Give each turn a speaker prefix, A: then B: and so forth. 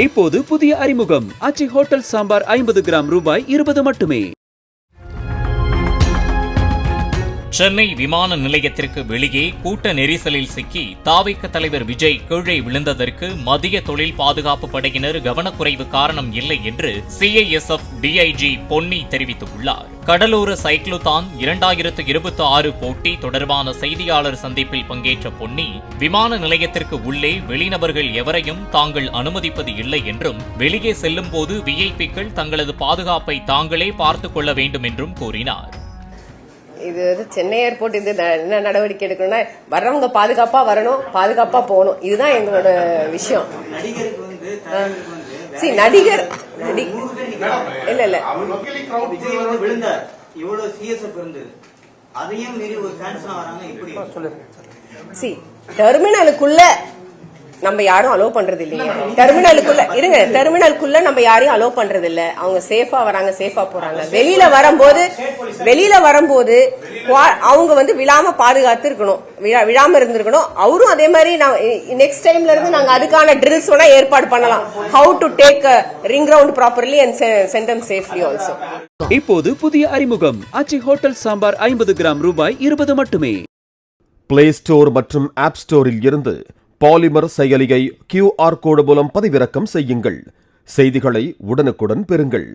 A: இப்போது புதிய அறிமுகம் ஆச்சி ஹோட்டல் சாம்பார் 50 கிராம் ரூபாய் 20 மட்டுமே.
B: சென்னை விமான நிலையத்திற்கு வெளியே கூட்ட நெரிசலில் சிக்கி தாவேக தலைவர் விஜய் கீழே விழுந்ததற்கு மத்திய தொழில் பாதுகாப்பு படையினர் கவனக்குறைவு காரணம் இல்லை என்று CISF DIG பொன்னி தெரிவித்துள்ளார். கடலோர சைக்ளோதான் 2026 போட்டி தொடர்பான செய்தியாளர் சந்திப்பில் பங்கேற்ற பொன்னி, விமான நிலையத்திற்கு உள்ளே வெளிநபர்கள் எவரையும் தாங்கள் அனுமதிப்பது இல்லை என்றும், வெளியே செல்லும் போது VIPக்கள் தங்களது பாதுகாப்பை தாங்களே பார்த்துக் கொள்ள வேண்டும் என்றும் கூறினார்.
C: இது சென்னை ஏர்போர்ட் இது என்ன நடவடிக்கை எடுக்கணும்னா வர்றவங்க பாதுகாப்பா வரணும், பாதுகாப்பா போகணும். இதுதான் எங்களோட விஷயம். நடிகர் இல்ல இல்ல டெர்மினலுக்குள்ள நம்ம யாரும் அலோவ் பண்றது இல்லைங்க. டெர்மினலுக்குள்ள நம்ம யாரையும் அலோவ் பண்றது இல்ல. அவங்க சேஃபா வராங்க, சேஃபா போறாங்க. வெளியில வரும்போது அவங்க விழாம பாதுகாத்து இருக்கணும், விழாம இருந்திருக்கணும். அவரும் அதே மாதிரி நெக்ஸ்ட் டைம்ல இருந்து நாங்க அதுக்கான ட்ரில்ஸ் ஏற்பாடு பண்ணலாம். How to take ring round properly and send them safely also.
A: இப்போது புதிய அறிமுகம் ஆச்சி ஹோட்டல் சாம்பார் 50 கிராம் ரூபாய் 20 மட்டுமே.
D: பிளே ஸ்டோர் மற்றும் ஆப் ஸ்டோரில் இருந்து பாலிமர் செயலியை QR கோடு மூலம் பதிவிறக்கம் செய்யுங்கள். செய்திகளை உடனுக்குடன் பெறுங்கள்.